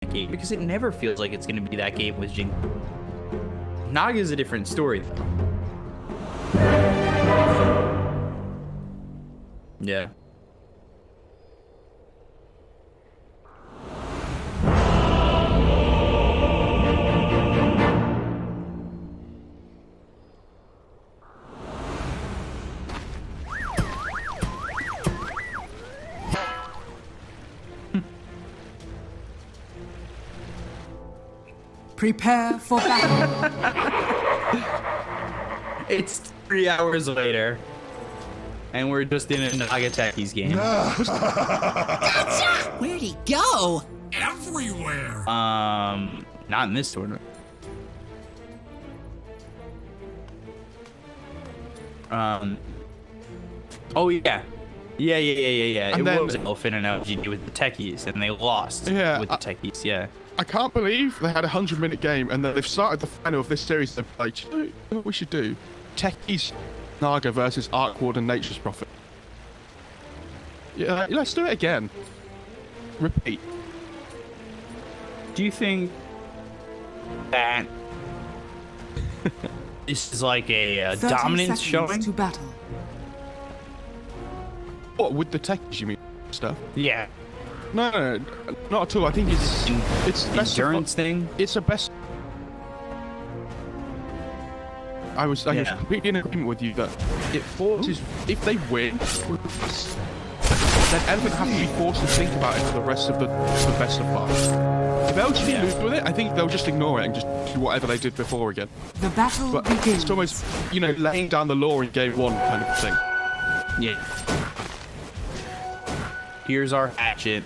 that game because it never feels like it's going to be that game with Jing. Naga's a different story, though. Yeah. Prepare for battle. It's 3 hours later, and we're just in a Nagateki's game. Gotcha! Where'd he go? Everywhere. Not in this tournament. Oh yeah. Yeah. And It was Elfin and LGD with the techies, and they lost with the techies, yeah. I can't believe they had a 100-minute game and then they've started the final of this series. They're like, you know what we should do? Techies Naga versus Arc Ward and Nature's Prophet. Yeah, let's do it again. Repeat. Do you think that this is like a 30 dominance seconds showing? to battle. What, with the techies, you mean? Stuff? Yeah. No, not at all. I think it's best Endurance thing? It's a best. I was completely in agreement with you that it forces, if they win, then everyone has to be forced to think about it for the rest of the best of 5. If LGD lose with it, I think they'll just ignore it and just do whatever they did before again. The battle But begins. it's almost, laying down the law in game 1 kind of thing. Yeah. Here's our hatchet.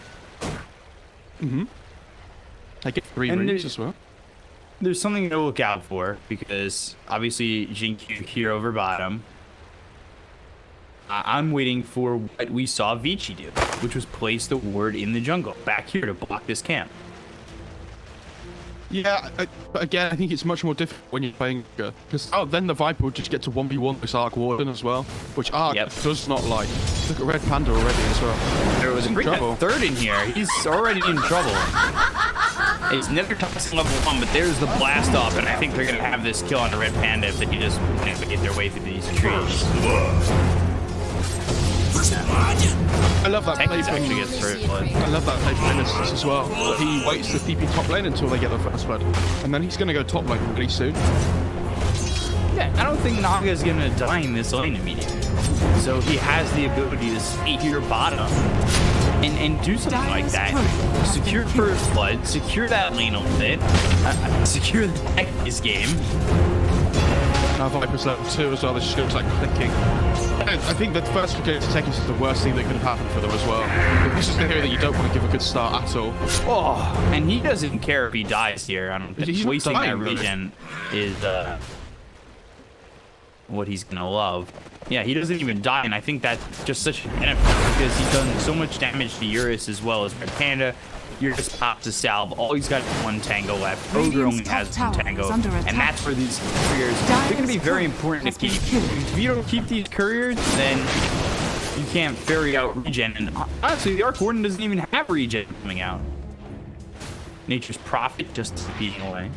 They get 3 And rings as well. There's something to look out for, because obviously Jinky here over bottom. I'm waiting for what we saw Vici do, which was place the ward in the jungle, back here to block this camp. Yeah, but again, I think it's much more difficult when you're playing because then the Viper would just get to 1v1 this Arc Warden as well, which Arc does not like. Look at Red Panda already as well. There was a third in here. He's already in trouble. He's never tossing level 1, but there's the blast off, and I think they're gonna have this kill on the Red Panda if they can just navigate their way through these trees. I love that play from actually gets first blood. I love that play from Innocence as well. He waits to TP top lane until they get the first blood, and then he's going to go top lane really soon. Yeah, I don't think Naga is going to die in this lane immediately. So he has the ability to stay here bottom and do something like that. Secure first blood, secure that lane a little bit, secure the Techies game. Now Viper's level 2 as well, the shield's like clicking. I think that first against Techies is the worst thing that could have happened for them as well. This is the area that you don't want to give a good start at all. Oh, and he doesn't care if he dies here. I don't think wasting that regen is what he's gonna love. Yeah, he doesn't even die, and I think that's just such a benefit because he's done so much damage to Eurus as well as Red Panda. Eurus pops a salve. All he's got is 1 tango left. Ogre only has 1 tango, and that's where these couriers they're gonna be very important to keep. If you don't keep these couriers, then you can't ferry out regen. And honestly, the Arc Warden doesn't even have regen coming out. Nature's Prophet just speeding away.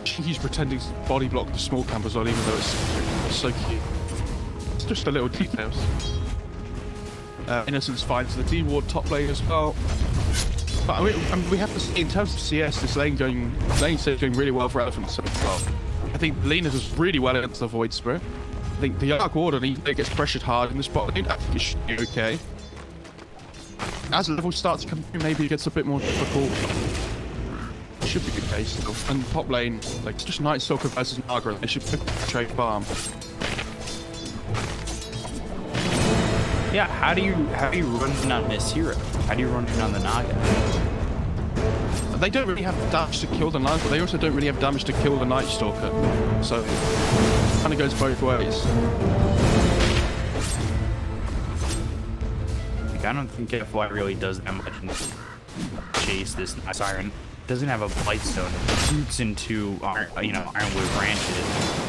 He's pretending to body block the small camp as well, even though it's so cute. It's just the little details. Innocence finds the D-Ward top lane as well. But I mean, we have to see, in terms of CS, this lane stage going really well for Elephant as well. I think Lena does really well against the Void Spirit. I think the Arc Warden, he gets pressured hard in the spot lane. I think it should be okay. As levels start to come through, maybe it gets a bit more difficult. It should be okay still. And top lane, like, it's just Night Stalker versus Naga. They should pick trade farm. Yeah, how do you run in on this hero? How do you run in on the Naga? They don't really have damage to kill the Naga, but they also don't really have damage to kill the Night Stalker. So it kind of goes both ways. Like, I don't think FY really does that much in chase this Naga Siren. It doesn't have a Blightstone. It shoots into Ironwood branches.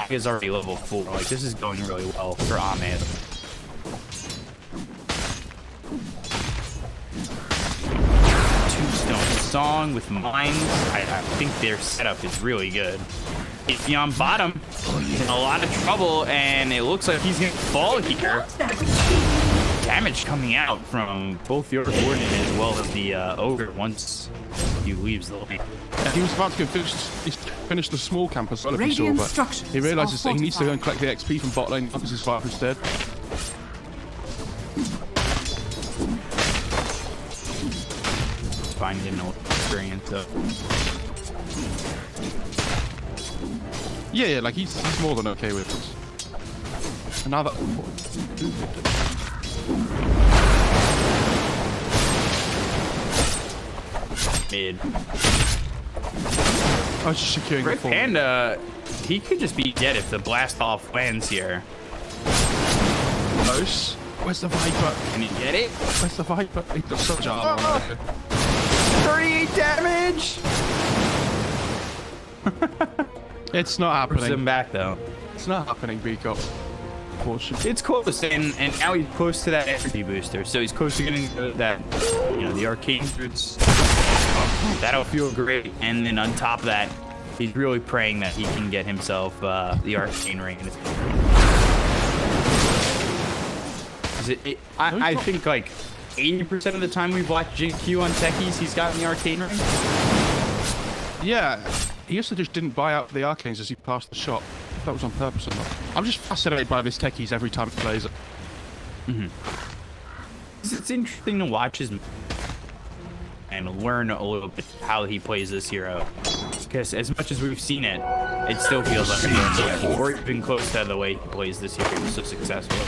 Is already level 4. Like, this is going really well for Ahmed. strong with mines. I think their setup is really good. If beyond bottom, he's in a lot of trouble, and it looks like he's gonna fall here. Damage coming out from both the Orc Warden as well as the Ogre once he leaves the lane. Yeah, he was about to go finish the small camp as well, if you saw, but he realizes that he needs to go and collect the XP from bot lane because his Viper's dead. Finding no experience up. Yeah, like he's more than okay with this. And now that Mid. I was just securing the Red full. Panda, he could just be dead if the blast off lands here. Close. Where's the Viper? Can you get it? Where's the Viper? He does such armor on it. 38 damage! It's not Puts him happening. back though. It's not happening, Beacop. Unfortunately. It's close, and now he's close to that energy booster, so he's close to getting that, you know, the arcane roots. That'll feel great, and then on top of that, he's really praying that he can get himself the arcane ring. I think like 80% of the time we've watched JQ on techies, he's gotten the arcane ring. Yeah, he also just didn't buy out the arcanes as he passed the shot. If that was on purpose or not. I'm just fascinated by this techies every time he plays it. It's interesting to watch his and learn a little bit how he plays this hero. Because as much as we've seen it, it still feels like or even close to the way he plays this hero. He was so successful.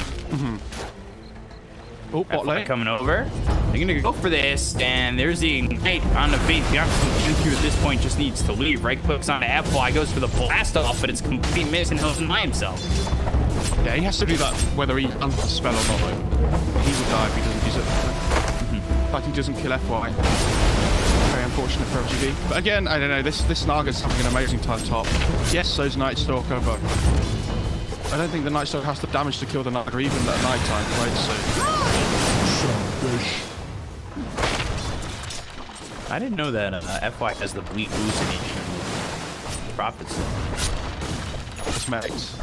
Oh, bot lane. Coming over. They're gonna go for this, and there's the ignite on the base. The JQ at this point just needs to leave. Right clicks on the F-fly, goes for the blast off, but it's a complete miss, and he'll deny himself. Yeah, he has to do that whether he unloads the spell or not, though. He will die if he doesn't use it. Like he doesn't kill FY. Very unfortunate for OGA. But again, I don't know, this Naga's having an amazing time top. Yes, so's Night Stalker, but I don't think the Night Stalker has the damage to kill the Naga even at night time, right? So I didn't know that FY has the bleed hallucination profits. Cosmetics.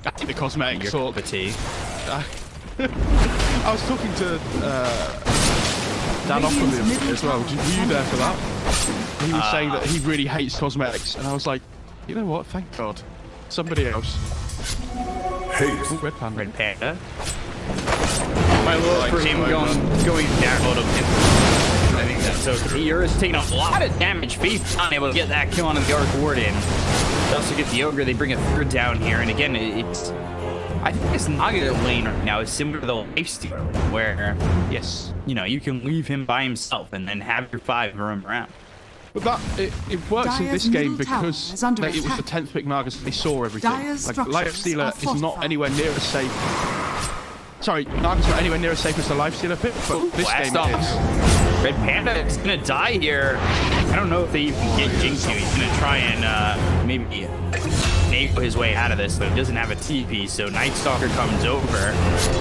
I think the cosmetics Your sort. fatigue. I was talking to Dan Opperman as well. Were you there for that? He was saying that he really hates cosmetics, and I was like, you know what? Thank God, somebody else. Ooh, Red Panda. Red Panda. My love for him going down a little bit. I think that's okay. Eurus taking a lot of damage. Faith's not able to get that kill on the Arc Warden. They also get the Ogre. They bring a third down here. And again, it's... I think this Naga lane right now is similar to the lifesteal, where, Yes. you know, you can leave him by himself and then have your 5 roam around. But that it works in this Dire's game middle tower because is under like, it was the attack. 10th pick Nagas. They saw everything. Dire's Like structures Lifestealer are is not fortified. anywhere near as safe. Sorry, Naga's not anywhere near as safe as the Lifestealer pick, but this Blast game off. it is. Red Panda is gonna die here. I don't know if they even get Jinx here. He's gonna try and maybe nail his way out of this, but he doesn't have a TP, so Night Stalker comes over,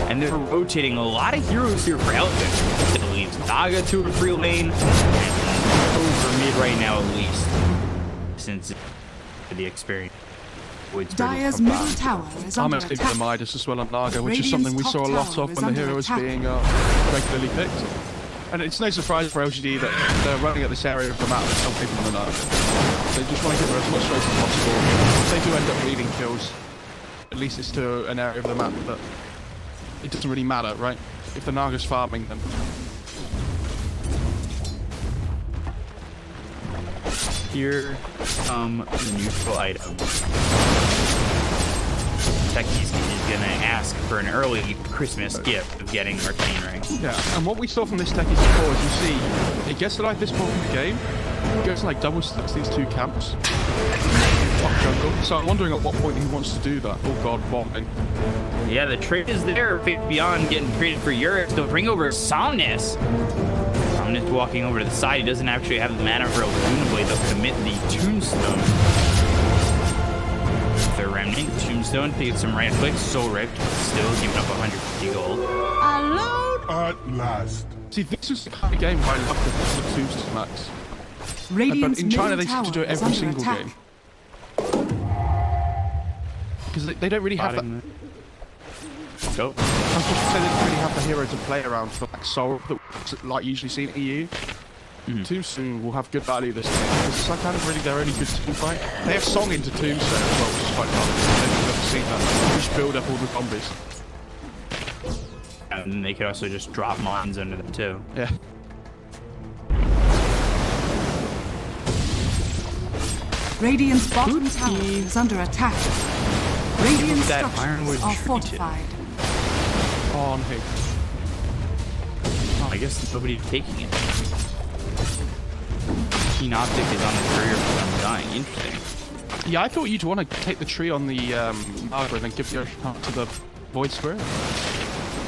and they're rotating a lot of heroes here for Elton. It leaves Naga to a free lane, and over mid right now at least, since the experience. Dire's middle tower is I'm under mostly for attack. the Midas as well on Naga, which is Radiant's something we top saw a lot tower of is when the under hero was attack. being regularly picked. And it's no surprise for LGD that they're running at this area of the map that's not giving them the Naga. They just want to give her as much space as possible. If they do end up leading kills, at least it's to an area of the map that it doesn't really matter, right? If the Naga's farming, then Here come the neutral items. Techies is gonna ask for an early Christmas gift of getting Arcane Ring. yeah. And what we saw from this Techies before is you see, it gets to like this point in the game, it goes to like double stacks these two camps. Top jungle. So I'm wondering at what point he wants to do that. Oh god, bombing. Yeah, the trade is there. Beyond getting traded for Eurus, they'll bring over Somnus. Somnus walking over to the side. He doesn't actually have the mana for a Luna Blade. They'll commit the Tombstone. The Remnant, Tombstone, to get some right clicks. Soul Rift, still giving up 150 gold. Alone. At last, See, this is the kind of game where I love the tombstone max. But Radiant's in China, middle they seem to do it tower is every under single attack. game. Because they don't really have that. Go. I was just to say they don't really have the hero to play around for like Soul that like usually seen in EU. Tombstone will have good value this game because it's like kind of really their only good team fight. They have Song into Tombstone as well, which is quite fun. I've never seen that. Like, just build up all the zombies. And they could also just drop mines under them too. Yeah. Radiant's bottom tower is under attack. Radiant That structures ironwood are tree fortified. On who? I guess nobody's taking it. Keen Optic is on the courier from dying. Interesting. Yeah, I thought you'd want to take the tree on the Naga and then give the other part to the Void Spirit.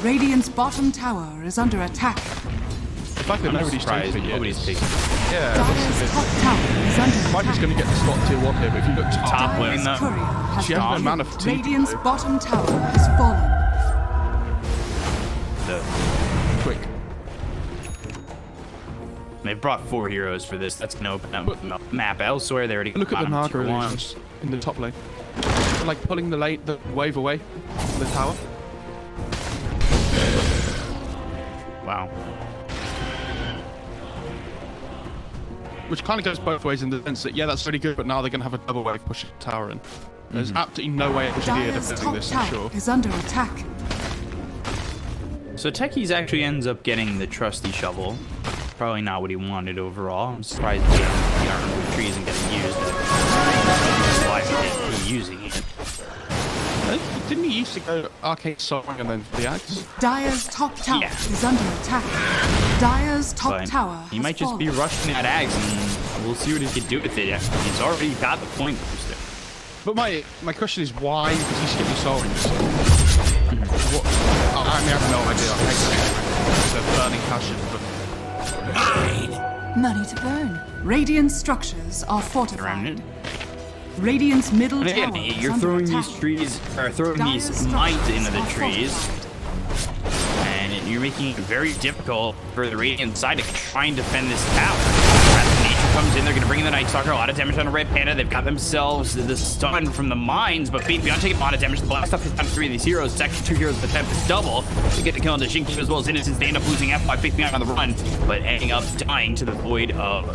Radiant's bottom tower is under attack. The fact that I'm nobody's surprised taking it yet. nobody's taking it. Yeah, Dyer's top tower is under Mike is attack. going to get the spot tier 1 here, but if you look top, Top lane Dyer's though. courier has she has no fallen. mana for TP. Radiant's though. bottom tower has fallen. So, Quick. they brought 4 heroes for this. That's no map elsewhere. They already Look at the got Naga them to one. illusions in the top lane. They're like pulling the wave away from the tower. Wow. Which kind of goes both ways in the sense that, yeah, that's really good, but now they're going to have a double wave pushing the tower in. There's absolutely no way OGA are Dyer's defending top this, I'm tower sure. is under attack. So Techies actually ends up getting the trusty shovel. Probably not what he wanted overall. I'm surprised the ironwood tree isn't getting used. Why is he using it? Didn't he used to go Arcade Song and then the Axe? Dyer's top tower Yeah. is under attack. Dyer's top But tower he has might just be fallen. rushing that axe, and we'll see what he can do with it. He's already got the point booster. But my question is, why did he skip the Soul Rings? What? I mean, I have no idea. I hate the burning passion, but Money to burn. Radiant structures are fortified. Remnant. Radiant's middle And tower again, is you're under throwing attack. these trees, or throwing Dyer's these mites structures into the are trees, fortified. and you're making it very difficult for the Radiant side to try and defend this tower. Wrath of Nature comes in, they're gonna bring in the Night Stalker, a lot of damage on the Red Panda. They've got themselves the stun from the mines, but Beyond taking a lot of damage. The Black Stuff hits down 3 of these heroes. It's actually 2 heroes at the Tempest double. They get the kill on the Shinki as well as Innocence. They end up losing F by Beyond on the run, but ending up dying to the Void of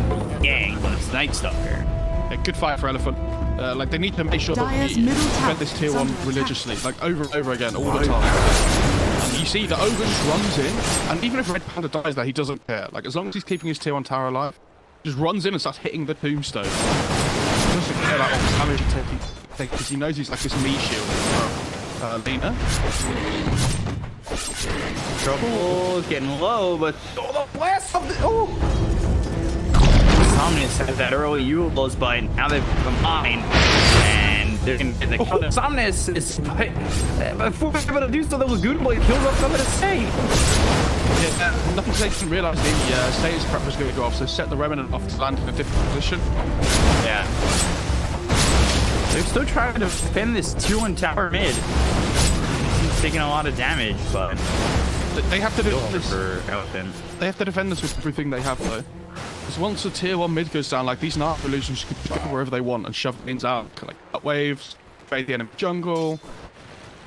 Gang, but it's Night Stalker. a good fight for Elephant. Like, they need to make sure that Dyer's we middle tower defend this tier is 1 under attack. religiously, like over and over again, all the time. And you see the Ogre just runs in, and even if Red Panda dies there, he doesn't care. Like, as long as he's keeping his tier 1 tower alive, just runs in and starts hitting the tombstone. He doesn't care about all the damage he's taking, because he knows he's like this meat shield for Lena. Trouble getting low, but the blast of the Somnus has that early Eul's, but now they've combined, and they're gonna get the kill. Somnus is before they're able to do so, the Lagoon Blade kills off some of the state. Yeah, nothing they didn't realise the status prep was going to go off, so set the Remnant off to land in a different position. Yeah. They're still trying to defend this 2-1 tower mid. He's taking a lot of damage, but They have to do this. for Elephant. They have to defend this with everything they have, though. Because once the tier 1 mid goes down, like, these Naga illusions can go wherever they want and shove minions out. Like, cut waves, bait the enemy jungle.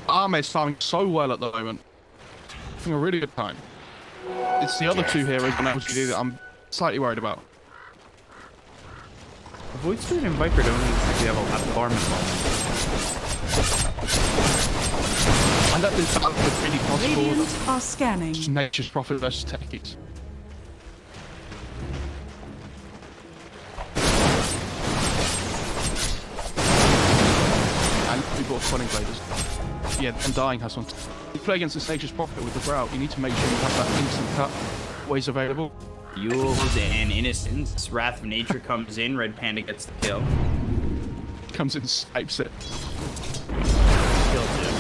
Arme's farming so well at the moment. Having a really good time. It's the other 2 heroes on LGD that I'm slightly worried about. Void Spirit and Viper don't exactly have a lot of farm involved. And that is really possible. Radiant are scanning. Just nature's prophet versus techies. And we bought Quelling Bladers. Yeah, and dying has one. You play against the nature's prophet with the Grout, you need to make sure you have that instant cut ways available. Yules and Innocence. Wrath of Nature comes in. Red Panda gets the kill. Comes in, snipes it. Kills him.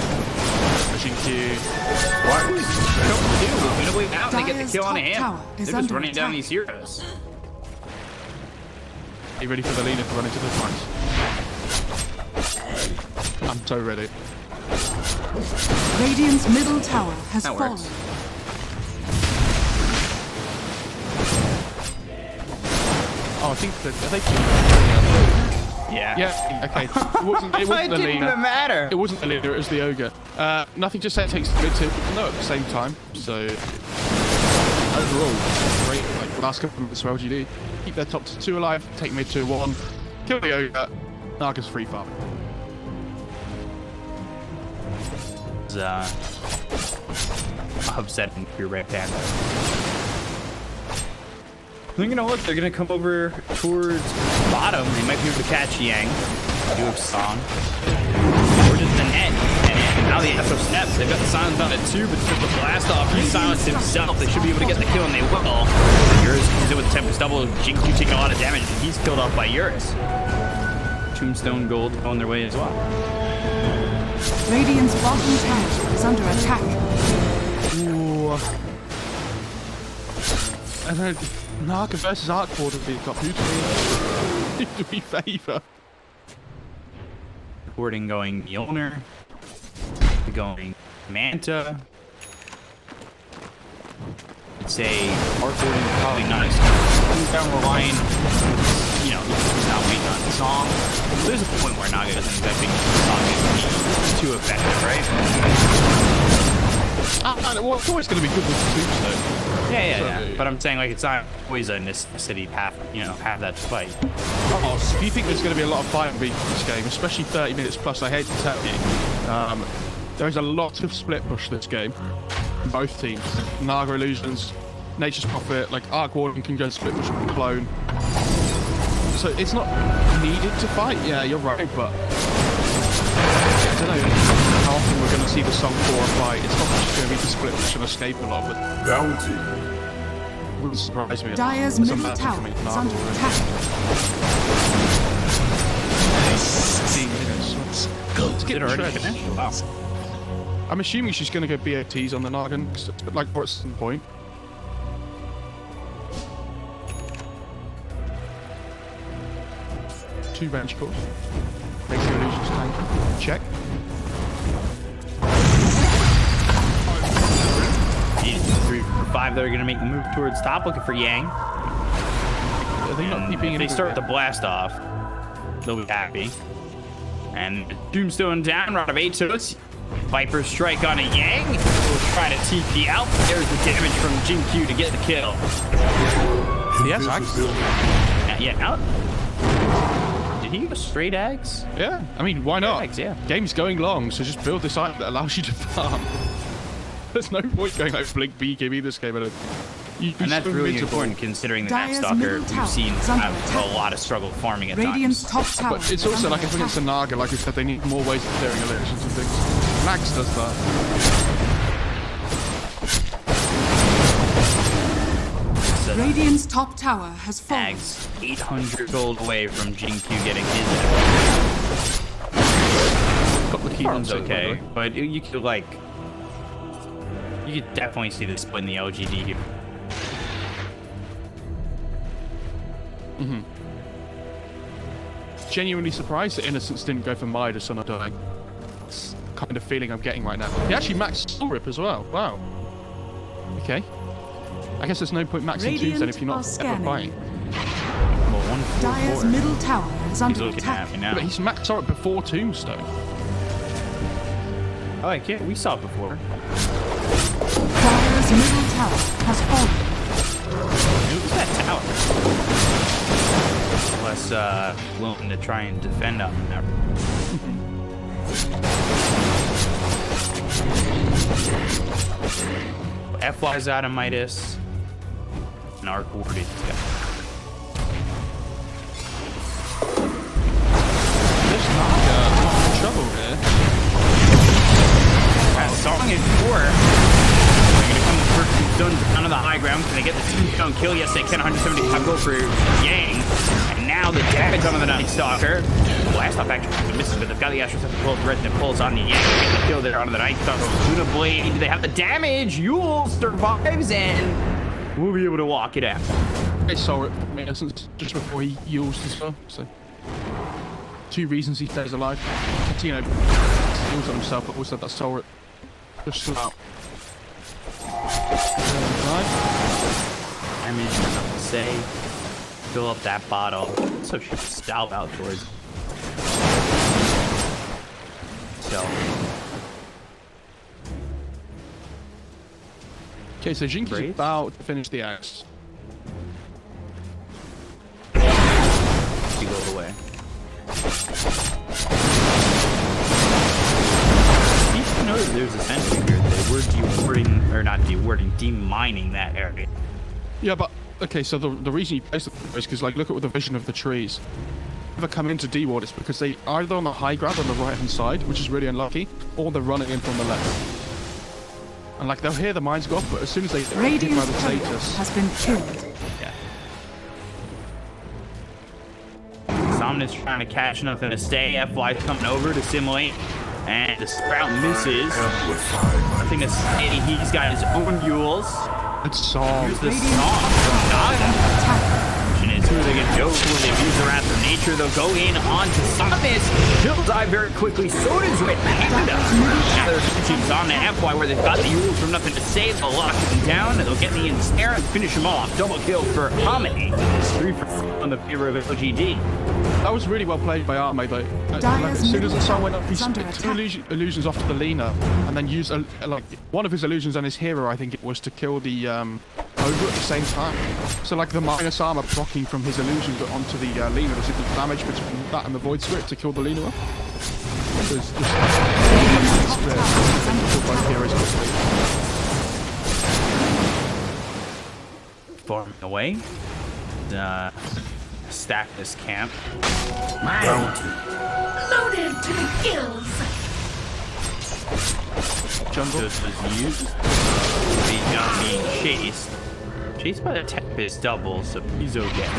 Machine Q. What are we supposed to do? We're gonna wait out and they get the Dyer's kill on top him. tower is They're just under running down attack. these heroes. Are you ready for the leader to run into the flanks? I'm so ready. Radiant's middle tower has That fallen. works. Oh, I think that they. Yeah. Yeah. Okay. It wasn't It the didn't leader. even matter. It wasn't the leader. It was the ogre. Nothing to say takes the mid 2. No, at the same time. So overall, great. Like last couple of minutes for LGD, keep their top 2 alive. Take mid 2-1. Kill the ogre. Naga's free farm. Upsetting for your red panda. They're gonna look. They're gonna come over towards bottom. They might be able to catch Yang. Do a song. Or just the net. And now the SO snaps. They've got the silence on it too, but just the blast off. He silenced himself. They should be able to get the kill, and they will. Eurus comes in with Tempest double. Jinku taking a lot of damage, and he's killed off by Eurus. Tombstone Gold on their way as well. Radiant's bottom tower is under attack. Ooh. And then Naga versus Arcboard would be got who do we favour? Recording going Mjolnir. Going Manta. I'd say Arcboarding is probably not as down the line. You know, he's not waiting on the song. There's a point where Naga doesn't exactly need the song to be too effective, right? Well, it's always going to be good with the Tombstone. Yeah. But I'm saying, like, it's not always a necessity to have, have that fight. Oh, so do you think there's going to be a lot of fight in this game, especially 30 minutes plus? I hate to tell you. There is a lot of split push this game. Both teams. Naga Illusions, Nature's Prophet, like Arc Warden can go and split push with a clone. So it's not needed to fight. Yeah, you're right, but I don't know how often we're going to see the song for a fight. It's not just going to be the split push and escape a lot, but Bounty. wouldn't surprise me. Dyer's It's a middle matter tower for me, is Naga under already. attack. 15 minutes. Let's get already shredded. finished? Wow. I'm assuming she's going to go BOTs on the Nagan, like what's the point? Two bench cores. Makes the illusions tanky. Check. He's 3 for 5 that are going to make the move towards top, looking for Yang. Are they not And keeping if they any- start the blast off, they'll be happy. And Tombstone down, round of 8 to us. Viper strike on a Yang. We'll try to TP out. There's the damage from Jinku to get the kill. Yes, Out. Did he go straight eggs? yeah, I mean, why not? Eggs, yeah. Game's going long, so just build this item that allows you to farm. There's no point going like Blink B, give me this game. And And that's really important considering that Dyer's Stalker middle we've tower seen is under have attack. a lot of struggle farming at Radiant's times. top tower But it's is also under like if against the attack. Naga, like I said, they need more ways of clearing illusions and things. Max does that. So Radiant's top tower has fallen. Ags 800 gold away from Jinku getting his Got the key farm's ones okay, but you could you could definitely see this split in the LGD here. Genuinely surprised that Innocence didn't go for Midas on a dying. It's the kind of feeling I'm getting right now. He actually maxed Soul Rip as well. Wow. Okay. I guess there's no point maxing twos then if you're not Radiant are ever scanning. buying. Well, 144. Dyer's middle tower is He's under looking attack. happy now. But he's maxed Soul Rip before Tombstone. Oh, I can't. We saw it before. Dyer's middle tower has fallen. Who's that tower? Less willing to try and defend on that. FY's out of Midas. And Arc Ward is got. This Naga in trouble here. Song is 4. They're gonna come for Tombstone down to the high ground. Can they get the Tombstone kill? Yes, they can. 175 gold for Yang. And now the damage on the Night Stalker. Blast off actually misses, but they've got the Astro Scepter pulled red and it pulls on the Yang. Get the kill there onto the Night Stalker. Luna Blade. They have the damage. Yule survives and we'll be able to walk it out. It's Soul Rip from Innocence just before he used as well. So 2 reasons he stays alive. You know, heals on himself, but also that Soul Rip. Just slow. Damage, nothing to say. fill up that bottle. So she stout out towards. So. Okay, so Jinx is Great. about to finish the axe. She goes away. You know that there's a sentry here. They were dewarding, or not dewarding, demining that area. Yeah, but okay, so the reason you place them is because, like, look at the vision of the trees. If they come into D-ward, it's because they either on the high ground on the right-hand side, which is really unlucky, or they're running in from the left. And like they'll hear the mines go off, but as soon as they get hit by Radiant's the turret status, has been killed. Yeah. Somnus trying to catch nothing to stay. FY's coming over to simulate. And the sprout misses. Nothing to stay. He's got his own mules. it's song. Here's the song from Naga. Question is, who are they going to go for? They've used the Wrath of Nature. They'll go in onto Somnus. He'll die very quickly. So does Red Panda. Now they're switching on to FY where they've got the mules from nothing to save. They'll lock him down. They'll get the ensnare and finish him off. Double kill for Hominy. 3 for on the favor of LGD. That was really well played by Arme though. Like, as soon as the song went up, he split 2 illusions off to the Lena, and then used like one of his illusions and his hero, I think it was, to kill the Ogre at the same time. So like the minus armor proccing from his illusion got onto the Lena. There's equal damage between that and the Void Spirit to kill the Lena up. So it's just both heroes quickly. Farming away. Stack this camp. Bounty. Loaded to the gills. Jungle. This was used. Being chased. Chased by the Tempest double, so please okay.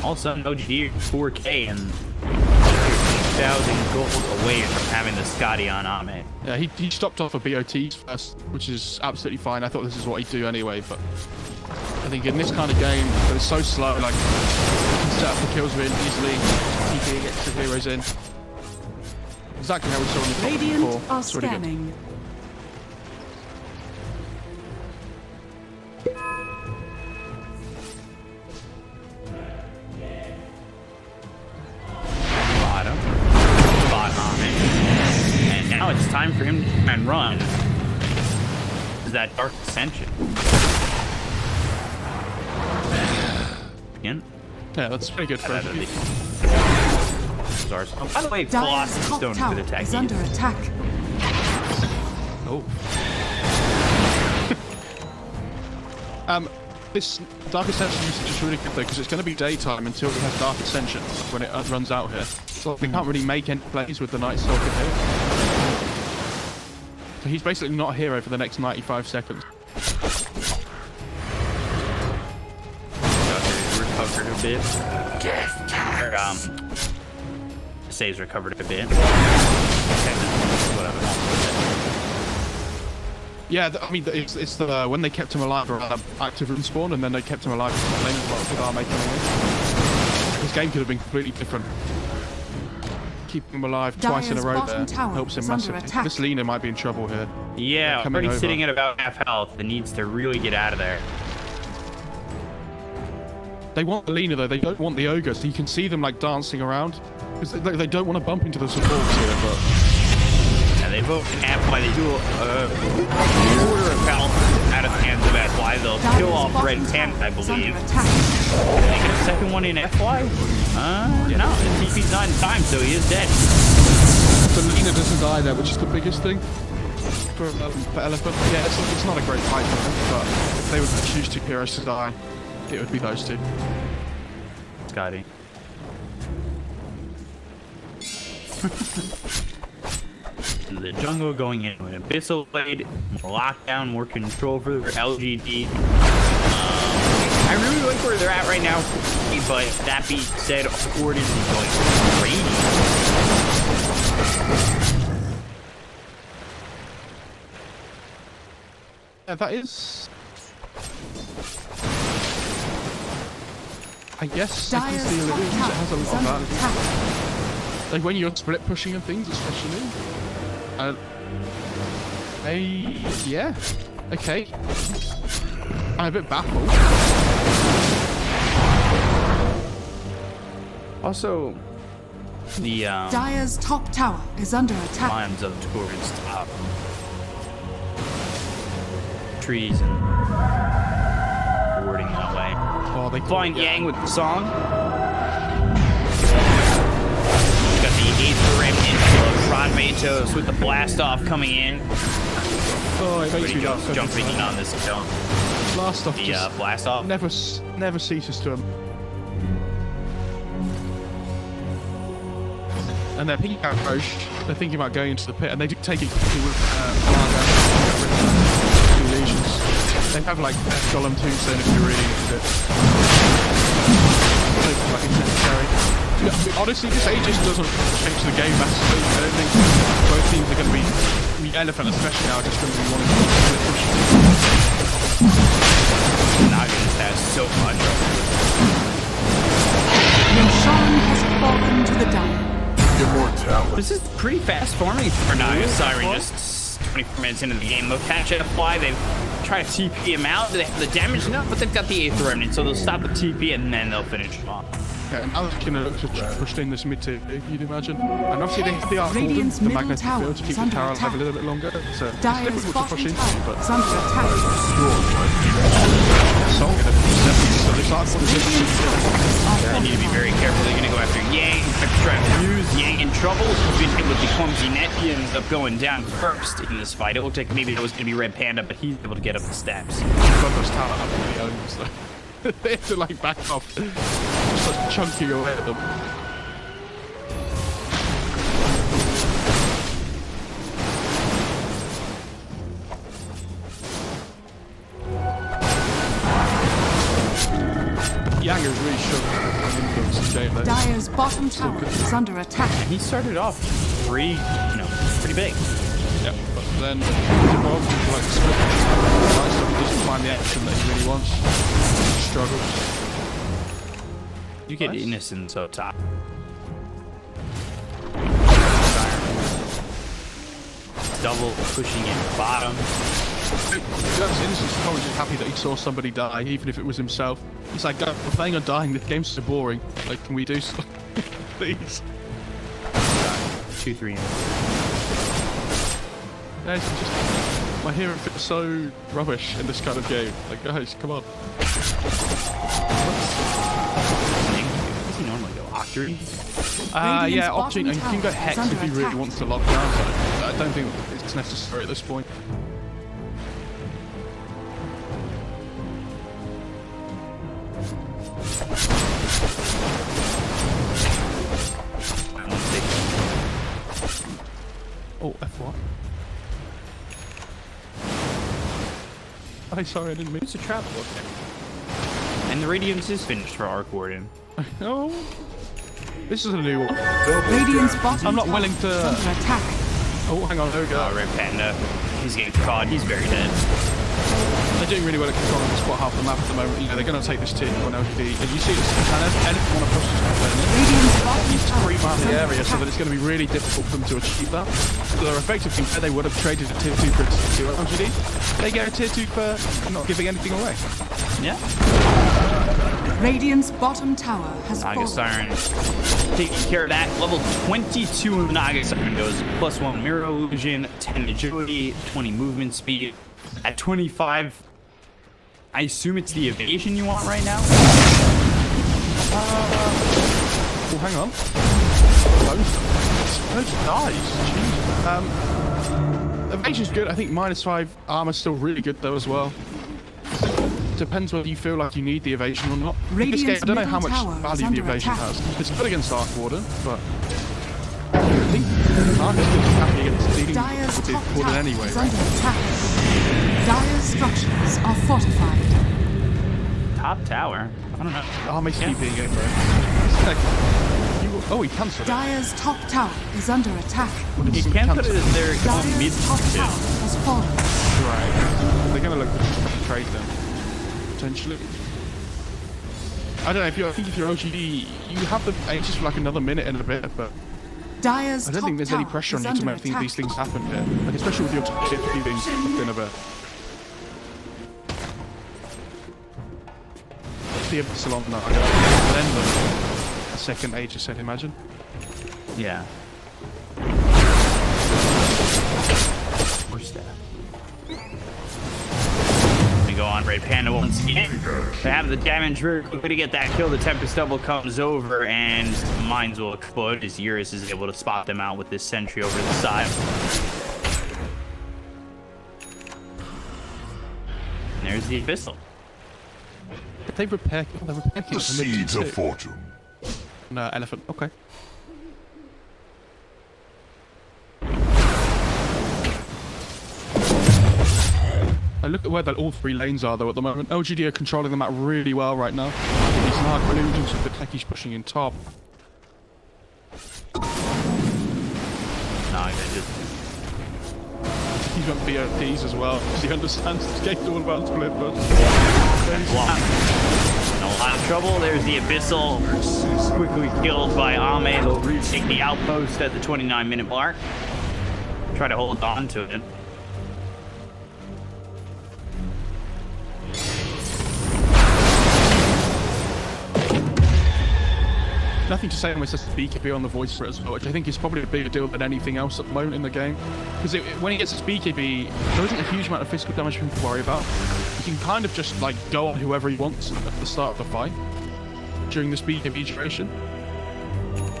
All of a sudden, OGA 4K and 2,000 gold away from having the Scotty on Ame. Yeah, he stopped off for BOTs first, which is absolutely fine. I thought this is what he'd do anyway, but I think in this kind of game, that it's so slow, like, you can set up the kills really easily, TPing extra heroes in. Exactly how we saw in the top Radiant before. are It's really good. scanning. Bottom. Bot Ame. And now it's time for him to try and run. Is that Dark Ascension? Again? Yeah, that's pretty good for Out of him. the- By the way, Dire's Philosophy top Stone tower could attack is you. under attack. Oh. This Dark Ascension usage is really good though, because it's going to be daytime until we have Dark Ascension when it runs out here. So we can't really make any plays with the Night Stalker here. So he's basically not a hero for the next 95 seconds. Recovered a bit. Or, Say's recovered a bit. Okay, whatever. Yeah, I mean, it's the when they kept him alive around active rune spawn, and then they kept him alive with Arme coming in. His game could have been completely different. Keeping him alive twice in a Dire's row bottom there tower helps him is under massively. attack. This Lena might be in trouble here. Yeah, Coming already over. sitting at about half health. It needs to really get out of there. They want the Lena though, they don't want the Ogre, so you can see them like dancing around. Because they don't want to bump into the supports here, but... And they vote FY. They do quarter of health out of the hands of FY. They'll kill off Red Panda, I believe. They get a second one in FY? No, the TP's not in time, so he is dead. So Lena doesn't die there, which is the biggest thing for Elephant. Yeah, it's not a great fight for them, but if they would choose 2 heroes to die, it would be those 2. Scotty. The jungle going in with Abyssal Blade, more lockdown, more control for LGD. I really like where they're at right now, but that being said, Gordon is going crazy. Yeah, that is... I guess Dire's the top illusions, it tower has a is lot of under that. attack. Like when you're split pushing and things, especially. Yeah. Okay. I'm a bit baffled. Also, the Dire's top tower is under attack. lines up towards top. Trees and warding that way. Oh, they Flying Yang with the song. Got the 8th rim into Rod Matos with the blast off coming in. Oh, it makes Pretty me good laugh. jumping in on this kill. Blast off The just blast off. never ceases to him. And they're thinking about Roche. They're thinking about going into the pit, and they do take it quickly with Naga. 2 lesions. They have like Golem tombstone if you're really into it. Like it's necessary. Honestly, this Aegis doesn't change the game massively. I don't think both teams are going to be, the Elephant especially now, are just going to be wanting to push. Naga just has so much. Roshan has fallen to the Dire. Immortality. This is pretty fast forming for Naga Siren. Just 24 minutes into the game. They'll catch it, fly. They try to TP him out. They have the damage enough, but they've got the 8th remnant, so they'll stop the TP and then they'll finish him off. Yeah, and Alex can look to push in this mid tier, you'd imagine. And obviously they have the Arc Warden, Radiant's the middle magnetic tower field to keep is the under tower attack. alive a little bit longer. So it's Dire's difficult to bottom push into, tower but is under attack. Soul gonna be so this Arc Warden Radiant's tower is They need to be very careful. They're going to go after Yang. Try to fuse Yang in trouble. He's been hit with the clumsy net. He ends up going down first in this fight. It looked like maybe it was going to be Red Panda, but he's able to get up the steps. Those tower absolutely owns though. They have to like back off. Just like chunking away at them. Yang is really struggling to influence this game though. Dire's bottom tower is under attack. He started off pretty big. Yeah, but then he's involved with like split. He doesn't find the action that he really wants. He struggles. You get Innocence up top. Double pushing in bottom. Innocent's probably just happy that he saw somebody die, even if it was himself. He's like, "God, we're playing on dying. This game's so boring. Like, can we do something, please?" 2-3 in. Yeah, it's just my hero feels so rubbish in this kind of game. Like, guys, come on. Does he normally go Octary? Yeah, bottom opting, and you can go tower Hex is if he under really attack. wants to lock down, but I don't think it's necessary at this point. Oh, F1. I'm sorry, I didn't mean It's a travel up there. And the Radiance is finished for Arc Warden. Oh, this is a new one. Radiant's bottom I'm not tower willing to- is under attack. Oh, hang on, OGA. Red Panda. He's getting caught. He's very dead. They're doing really well at controlling the spot half the map at the moment. You know, they're going to take this tier 1 LGD. And you see this, and anyone want to push this top lane. Radiant's bottom He's tower creep out is the under area so that attack. it's going to be really difficult for them to achieve that. So they're effectively where they would have traded a tier 2 for a tier 2 LGD. They get a tier 2 for not giving anything away. Yeah. Radiant's bottom tower has Naga fallen. Siren taking care of that. Level 22 of Naga Siren goes +1 Mirror Illusion, 10 Agility, 20 Movement Speed. At 25, I assume it's the evasion you want right now? Oh, hang on. Those dies. Jeez. Evasion's good. I think -5 armor's still really good though as well. Depends whether you feel like you need the evasion or not. In this game, I don't know how much Radiant's middle value tower is the evasion under has. It's good against Arc Warden, but I think Arc is good happy against dealing Dire's with the top Warden tower anyway, is right? under attack. Dire's structures are fortified. Top tower? I don't know. Army Yeah. being it, bro. Oh, he cancelled it. Dire's top tower is under attack. You can put it as their Dire's mid top tower too. has fallen. Right. They're going to look to trade them, potentially. I don't know, I think if you're OGD, you have the Aegis for like another minute and a bit, but Dire's I don't top think there's any tower pressure on is you to under make attack. these things happen here. Like, especially with your tier 3 being in a bit. The Abyssal on Naga, and then the second Aegis, I'd imagine. Yeah. Where's that? We go on Red Panda once again. They have the damage very quickly to get that kill. The Tempest double comes over and mines will explode as Eurus is able to spot them out with this sentry over the side. And there's the Abyssal. They repair. Oh, they repair The seeds of fortune. No, elephant. Okay. I look at where all three lanes are though at the moment. LGD are controlling the map really well right now. These Naga illusions with the techies pushing in top. Naga just He's got BOPs as well, because he understands this game's all about split, but... in a lot of trouble. There's the Abyssal, quickly killed by Ame. They'll retake the outpost at the 29-minute mark. Try to hold on to it. Nothing to say unless there's a BKB on the voice for it as well, which I think is probably a bigger deal than anything else at the moment in the game. Because when he gets his BKB, there isn't a huge amount of physical damage for him to worry about. He can kind of just like go on whoever he wants at the start of the fight during this BKB duration.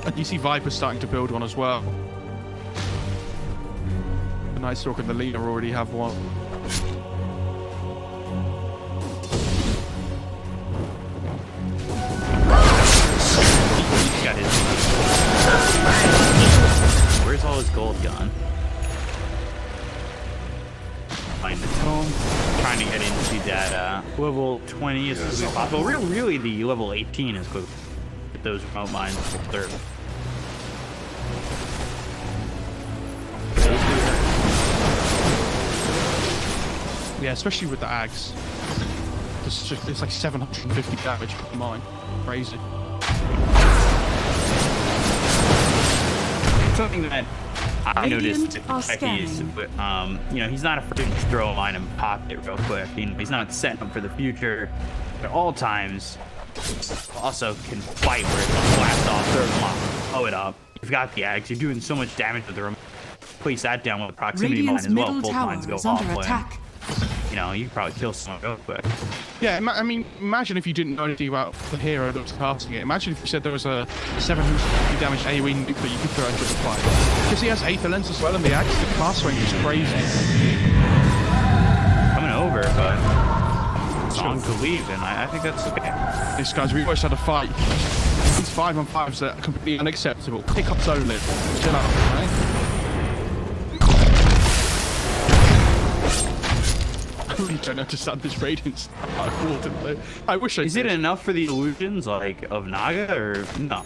And you see Viper starting to build one as well. The Night Stalker and the Lina already have one. Got his. Where's all his gold gone? Find the tome. Trying to get into that level 20 as quickly as possible. Really, the level 18 is quick. Get those remote mines third. Yeah, especially with the Ags. It's like 750 damage per mine. Crazy. Something that I noticed with Becky is, you know, he's not afraid to just throw a line in pocket real quick. You know, he's not setting up for the future at all times. Also can fight where it's like blast off, throw them off, blow it up. You've got the Ags. You're doing so much damage with the remote. Place that down with a proximity mine as well. Both mines go off. You know, you can probably kill someone real quick. Yeah, I mean, imagine if you didn't know anything about the hero that was casting it. Imagine if you said there was a 750 damage AoE nuke that you could throw into the fight. Because he has Aether Lens as well, and the cast range is crazy. Coming over, but long to leave, and I think that's okay. This guy's we always had a fight. These 5-on-5s that are completely unacceptable. Pick up Zolid. Chill out, right? I really don't understand this Radiance. I wish I Is did. it enough for the illusions, like, of Naga, or no?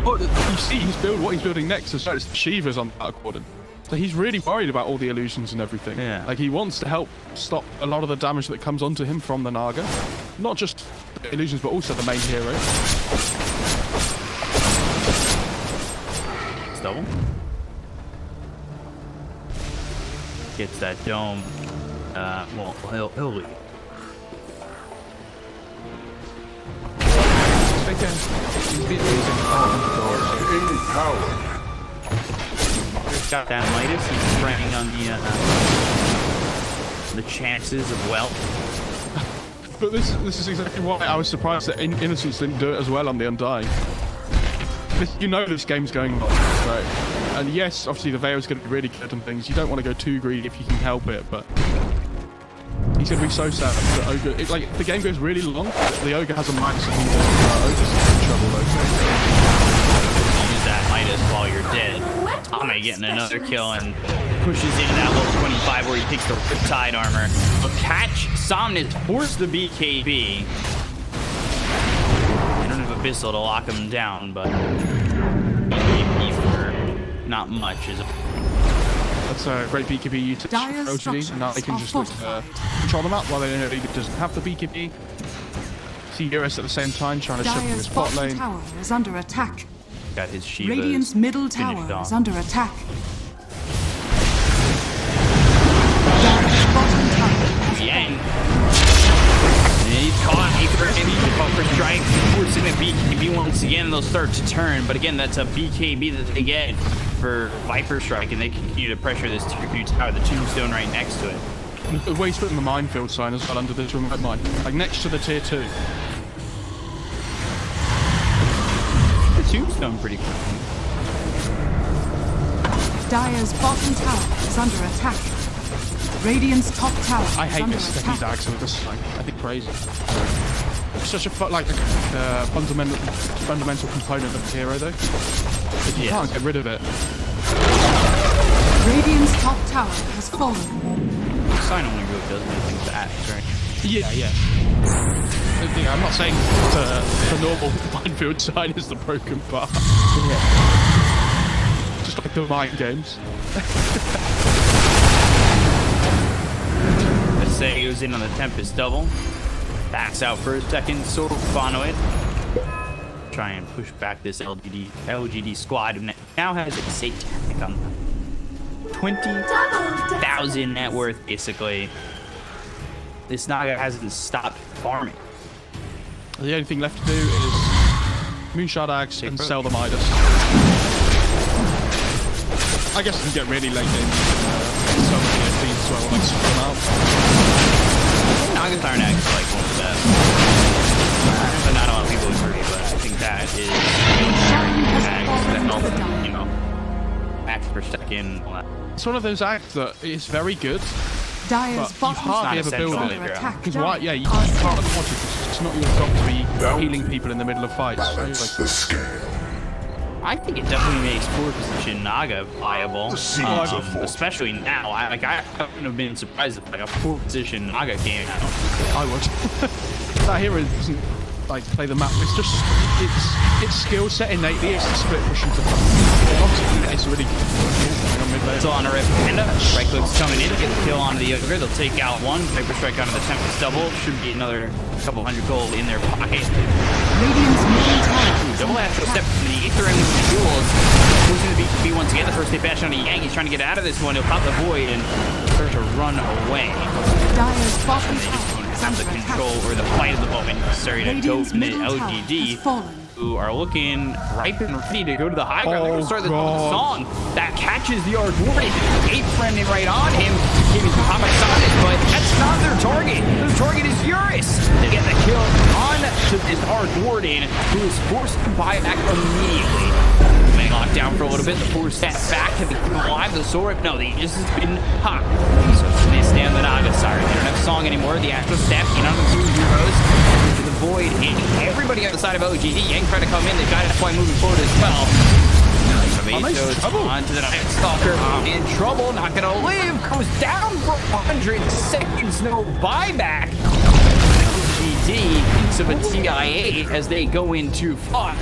Oh, you see, what he's building next as well. It's the Shivas on Dark Warden. So he's really worried about all the illusions and everything. Yeah. Like, he wants to help stop a lot of the damage that comes onto him from the Naga. Not just the illusions, but also the main hero. Double. Gets that dome. Well, he'll leave. Got that Midas. He's preying on the chances of wealth. But this is exactly why I was surprised that Innocence didn't do it as well on the Undying. You know this game's going on, right? And yes, obviously the Veil's going to be really good and things. You don't want to go too greedy if you can help it, but he's going to be so sad that Ogre. Like the game goes really long. The Ogre has a max. Ogre's in trouble though. Use that Midas while you're dead. Ame getting another kill and pushes into that level 25 where he takes the Riptide armor. A catch. Somnus forced the BKB. They don't have Abyssal to lock him down, but BKB for not much is a... That's a great BKB usage for OGD, and now they can just control them out while they know he doesn't have the BKB. See Eurus at the same time trying to shove him in his bot lane. Tower is under attack. Got his Shivas. Radiant's middle tower is under attack. Dire's bottom tower is Yang. And he's caught. He's caught for strike. Forcing the BKB once once again, they'll start to turn, but again, that's a BKB that they get for Viper Strike, and they continue to pressure this tier 2 tower, the tombstone right next to it. The way he's putting the minefield sign as well under this remote mine, like next to the tier 2. The tombstone pretty cool. Dire's bottom tower is under attack. Radiant's top tower I is hate under this attack. Steady Dags with this thing. I think crazy. It's such a fundamental component of the hero, though. But you can't get rid of it. Radiant's top tower has fallen. Sign only really does anything bad, right? Yeah. I'm not saying the normal minefield sign is the broken part. Just like the mind games. Let's say he goes in on the Tempest double. Backs out for a second, sort of follow it. Try and push back this LGD squad, who now has a satanic on them. 20,000 net worth, basically. This Naga hasn't stopped farming. The only thing left to do is Moonshot Axe and sell the Midas. I guess you can get really late in so many things as well, like swap them out. Naga Siren Axe is like one of the best. But not a lot of people agree, but I think that is max per second. It's one of those acts that is very good, Dire's but you bottom hardly tower ever build is it. under attack. Because why? Yeah, you can't watch it because it's not your job to be healing people in the middle of fights. So, like, The scale. I think it definitely makes 4th position Naga viable, especially now. I wouldn't have been surprised if like a 4th position Naga came out. I would. That hero doesn't like play the map. It's just its skill set innately. It's the split push into obviously it's really good. So on a Rip Panda, right click's coming in, get the kill onto the Ogre. They'll take out one. Viper Strike onto the Tempest double. Should be another couple hundred gold in their pocket. Radiant's middle tower is Double under astral attack. step from the Aether and the duels. Losing the BKB once again. The first hit bash on the Yang. He's trying to get out of this one. He'll pop the void and start to run away. Dire's bottom They just tower don't is have the under attack. control or the fight of the moment necessary to go Radiant's from the middle tower LGD, has fallen. who are looking ripe and ready to go to the high ground. They're going to start the God. song that catches the Ardwarden. Ape friendly right on him. Giving some comic sauce, but that's not their target. Their target is Eurus. They get the kill on to this Ardwarden, who is forced to buy back immediately. Being locked down for a little bit. The 4 steps back. Have they come alive? The sword? No, the Aegis has been hot. So they stand the Naga Siren. They don't have song anymore. The actual step in on the 2 heroes. The void hitting everybody on the side of OGD. Yang trying to come in. They've got F moving forward as well. Onto the Night Stalker. In trouble. Not gonna live. Goes down for 100 seconds. No buyback. OGD thinks of a TIA as they go into fight.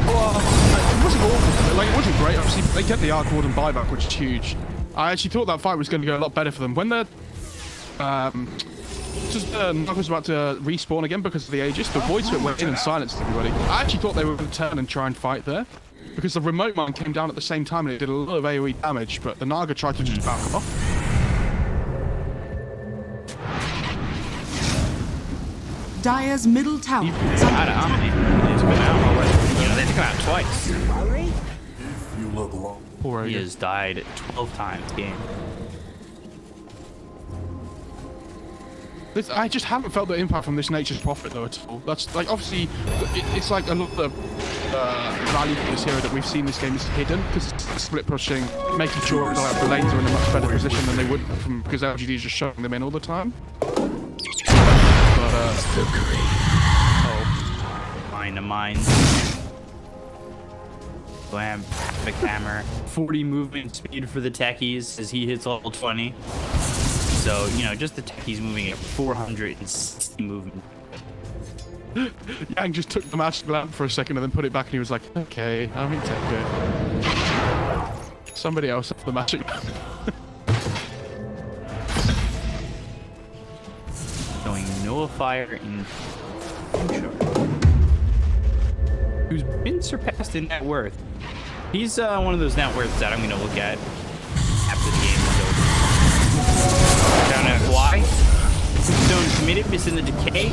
Well, it wasn't awful. Like, it wasn't great. Obviously, they kept the Arc Warden buyback, which is huge. I actually thought that fight was going to go a lot better for them. When the Naga was about to respawn again because of the Aegis, the Void Spit went in and silenced everybody. I actually thought they were going to turn and try and fight there, because the remote mine came down at the same time and it did a lot of AoE damage, but the Naga tried to just back them off. Dire's middle tower is under Out of attack. Omni. It's been out already. You know, they took him out twice. If you look long. Poor He Aegis. has died 12 times game. I just haven't felt the impact from this Nature's Prophet though at all. That's like, obviously, it's like a lot of the value for this hero that we've seen this game is hidden, because it's split pushing, making sure that the lanes are in a much better position than they would because LGD is just showing them in all the time. But Mind to mind. Blam, Havoc Hammer. 40 movement speed for the techies as he hits level 20. So, you know, just the techies moving at 460 movement. Yang just took the Magic Lamp for a second and then put it back and he was like, okay, I mean, take it. Somebody else have the Magic Lamp. Showing Nullifier in who's been surpassed in net worth. He's one of those net worths that I'm going to look at after the game is over. Down at why? Stone committed, missing the decay. You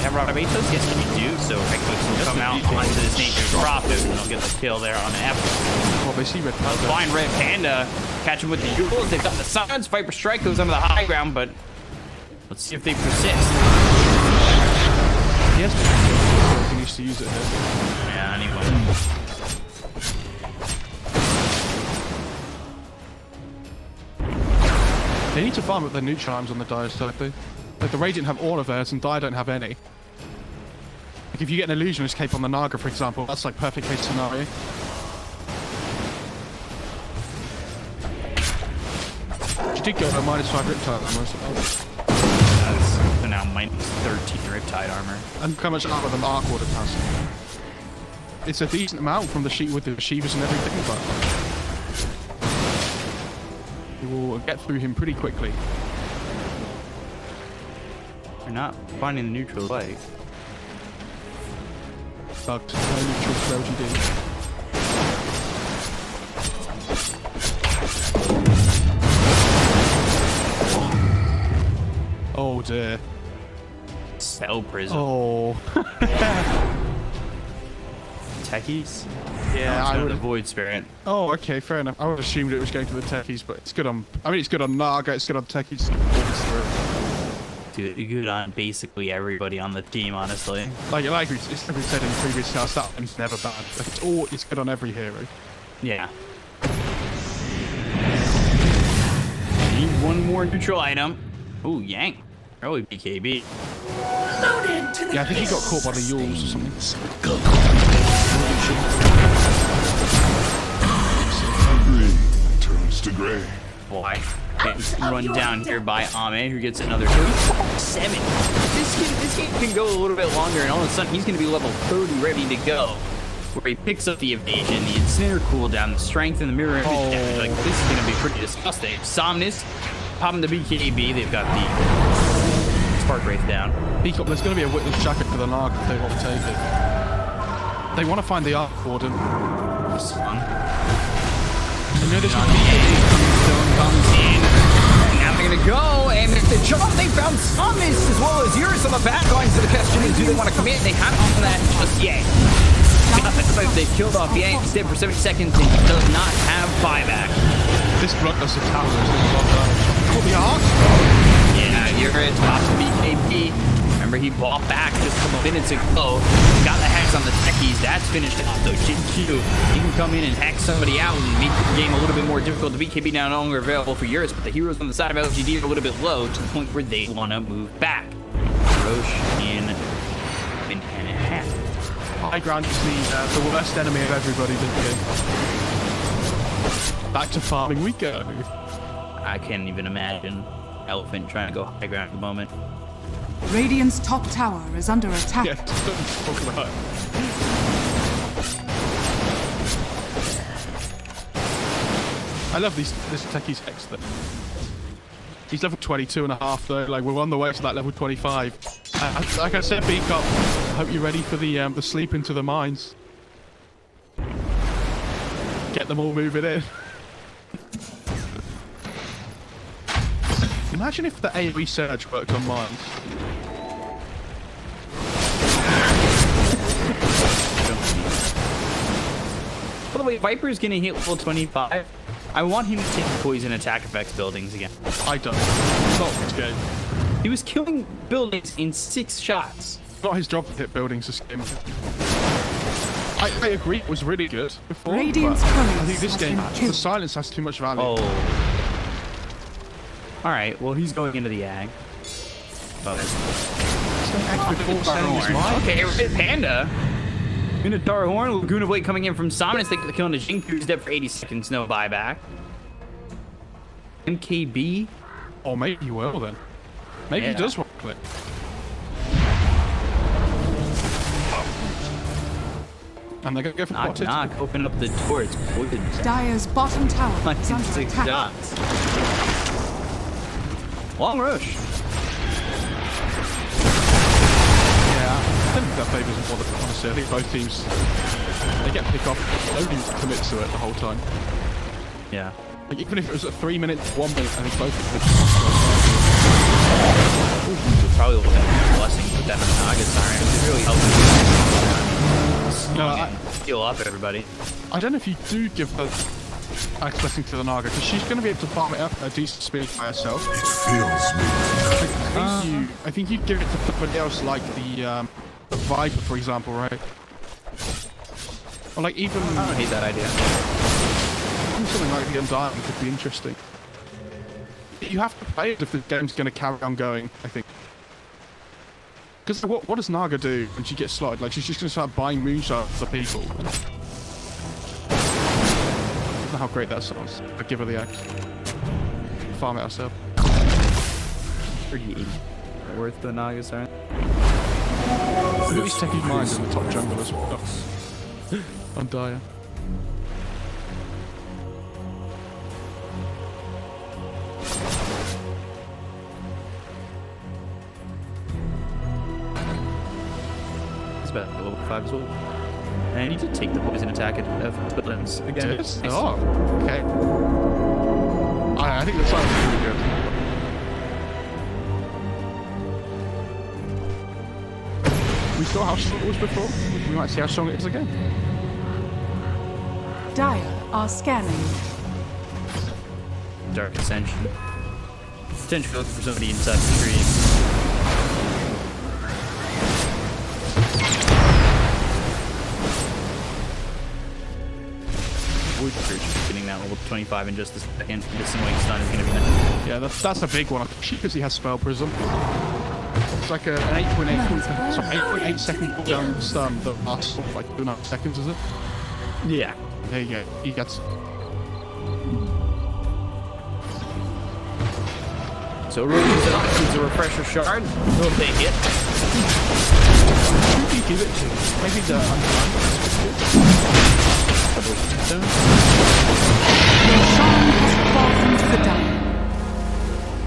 have Radabatos? Yes, you do. So Reckless will come out onto this Nature's Prophet, and they'll get the kill there on F. Well, they see Red Panda. Find Red Panda, catch him with the Euros. They've got the Silence. Viper Strike goes under the high ground, but let's see if they persist. Yes, he needs to use it here. Yeah, anyway. They need to farm up their neutral arms on the Dire, don't they? Like the Radiant have all of theirs and Dire don't have any. Like if you get an Illusionist cape on the Naga, for example, that's like perfect case scenario. She did go to -5 Riptide armor, I suppose. So now -13 Riptide armor. And look how much armor the Arc Warden has. It's a decent amount from the sheet with the Shivas and everything, but you will get through him pretty quickly. They're not finding the neutral light. Bugged. No neutral for LGD. Oh dear. Cell Prism. Oh. Techies? Yeah, I I would would. the Void Spirit. Oh, okay, fair enough. I would have assumed it was going to the techies, but it's good on. I mean, it's good on Naga. It's good on techies. Dude, good on basically everybody on the team, honestly. Like we said in previous casts, that one's never bad. Like it's good on every hero. Yeah. Need one more neutral item. Ooh, Yank. Probably BKB. Loaded to the Yeah, I think he got caught by the gills. Yules or something. Green turns to gray. Boy. Run down here by Ame, who gets another 7. This game can go a little bit longer, and all of a sudden he's going to be level 30 ready to go. Where he picks up the evasion, the ensnare cooldown, the strength, and the mirror image damage. Like, this is going to be pretty disgusting. Somnus, popping the BKB. They've got the Spark Wraith down. There's going to be a Witness Jacket for the Naga if they want to take it. They want to find the Arc Warden. Sun. You know, this On the edge, Stone comes in. Now they're gonna go, and it's the jump. They found Somnus as well as Eurus on the back lines. So the question is, do they want to commit? They haven't done that just yet. They've killed off Yank instead for 70 seconds, and he does not have buyback. This blockbuster tower is going to call the Arc. Yeah, Eurus pops the BKB. Remember, he bought back just a couple minutes ago. Got the hex on the techies. That's finished off, though. Jin Q, he can come in and hex somebody out and make the game a little bit more difficult. The BKB now no longer available for Eurus, but the heroes on the side of LGD are a little bit low to the point where they want to move back. Roche in 10.5. High ground is the worst enemy of everybody this game. Back to farming we go. I can't even imagine Elephant trying to go high ground at the moment. Radiant's top tower is under attack. Yeah, don't talk about it. I love this techie's hex though. He's level 22.5 though. Like we're on the way to that level 25. Like I said, B-Cop, I hope you're ready for the sleep into the mines. Get them all moving in. Imagine if the AoE surge worked on mines. By the way, Viper's gonna hit level 25. I want him to take poison attack effects buildings again. I don't. It's not this game. He was killing buildings in 6 shots. It's not his job to hit buildings this game. I agree, it was really good before, Radiant's but I courage think this has game, been killed. the silence has too much value. Oh. Alright, well, he's going into the ag. Before saying his mind. Okay, Red Panda. Minotaur Horn, Laguna Blade coming in from Somnus. They kill into Jinku. He's dead for 80 seconds, no buyback. MKB. Or maybe he will then. Maybe he does want to click. And they're going to go for Knock, pot. knock. Open up the door. It's poison. Dire's bottom tower Like is under 6 attack. shots. Long rush. Yeah, I don't think that favours them, honestly. I think both teams, they get pick off. Nobody commits to it the whole time. Yeah. Like, even if it was a 3 minute, 1 minute, I think both of them. probably will have blessing with that Naga Siren. It really helps heal up everybody. I don't know if you do give her Axe Blessing to the Naga, because she's going to be able to farm it up at a decent speed by herself. It fills me. I think you'd give it to somebody else, like the Viper, for example, right? Or like even... I don't hate that idea. Something like the Undying could be interesting. You have to play it if the game's going to carry on going, I think. Because what does Naga do when she gets slotted? Like, she's just going to start buying moonshots for people. I don't know how great that sounds. But give her the axe. Farm it herself. Pretty worth the Naga Siren. At least take his mind in the top jungle as well. Undying. About level 5 as well. And he did take the poison attack of Twitlands again. Nice. Oh, okay. I think that sounds really good. We saw how strong it was before. We might see how strong it is again. Dire are scanning. Dark Ascension. Potentially looking for somebody inside the tree. Getting that level 25 in just a second. This Wing Stun is going to be nice. Yeah, that's a big one, especially because he has Spell Prism. It's like an 8.8 second cooldown stun that lasts like 2.5 seconds, is it? Yeah. There you go. He gets. So Rogue uses a refresher shard. He'll take it. Who do you give it to? Maybe the Your charm has fallen to the dire.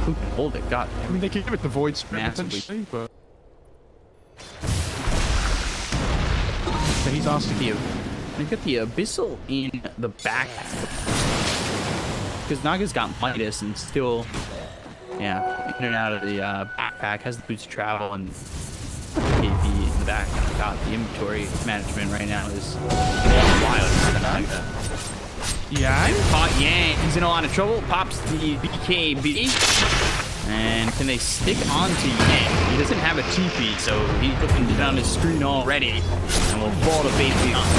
Who can hold it? God. I mean, they could give it the Void Spirit Massively. potentially, but. So he's asking you. They've got the Abyssal in the back. Because Naga's got Midas and still, yeah, in and out of the backpack, has the boots to travel, and KP in the back. God, the inventory management right now is wild for the Naga. Yeah. Caught Yang. He's in a lot of trouble. Pops the BKB. And can they stick onto Yang? He doesn't have a TP, so he's looking down his screen already. And will fall to base beyond.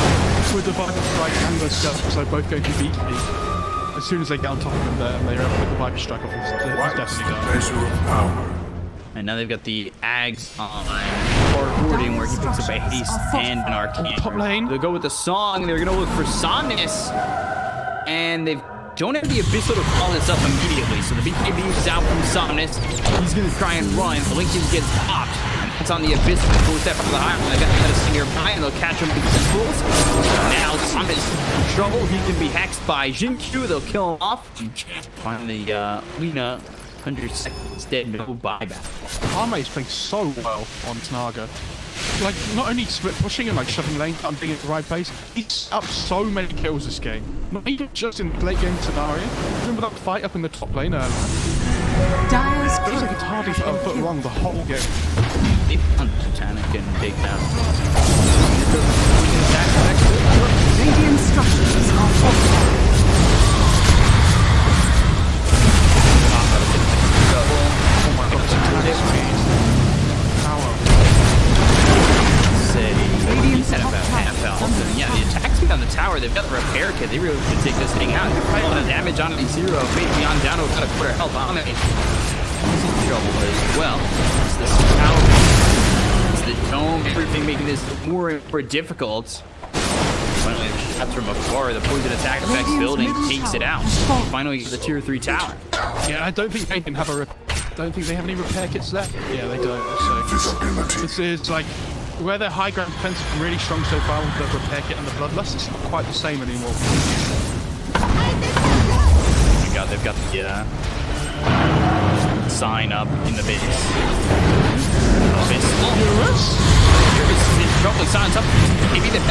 With the Viper Strike and the Stealth, so both going to beat me. As soon as they get on top of him there, and they're able to put the Viper Strike off, he's definitely done. Measure of power. And now they've got the Ags on boarding where he picks up a haste and an arcane. Top lane. They'll go with the song. They're going to look for Somnus. And they don't have the Abyssal to call this up immediately. So the BKB is out from Somnus. He's going to try and run. The Lincoln gets popped. And that's on the Abyssal. Go step up to the high one. They got a senior nearby and they'll catch him with the tools. Now Somnus is in trouble. He can be hexed by Jinkyu. They'll kill him off. Finally, Lina, 100 seconds dead, no buyback. Armate is playing so well on Naga. Like, not only split pushing and like shoving lane and being at the right pace, he's up so many kills this game. Not even just in late game scenario, even with that fight up in the top lane earlier. Dire's It looks like it's hardly put wrong the whole game. They punch Titanic and take down. Radiant structures are fortified. Yeah, the attack speed on the tower, they've got the repair kit. They really should take this thing out. A lot of damage on the zero. Fade beyond down to about a quarter health on it. He's in trouble as well. It's this tower. It's the dome. Everything making this more and more difficult. Finally, the shots from afar. The poison attack effects building takes it out. Finally, the tier 3 tower. Yeah, I don't think they can have don't think they have any repair kits left. Yeah, they don't. So Visibility. this is like where their high ground defense is really strong so far with the repair kit and the bloodlust. It's not quite the same anymore. Oh my god, they've got the sign up in the base. Probably signs up. Maybe they're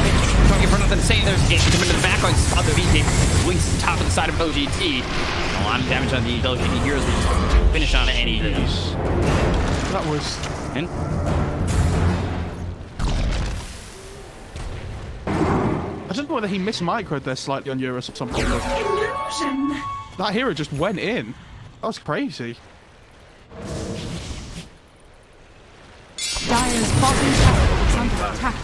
talking in front of them saying there's game coming to the back on the VK. Links to the top of the side of OGT. A lot of damage on the LGD heroes. We finish on any of those. That was... And I don't know whether he mismicroed there slightly on Eurus or something. But Illusion. that hero just went in. That was crazy. Dire's bottom tower is under attack.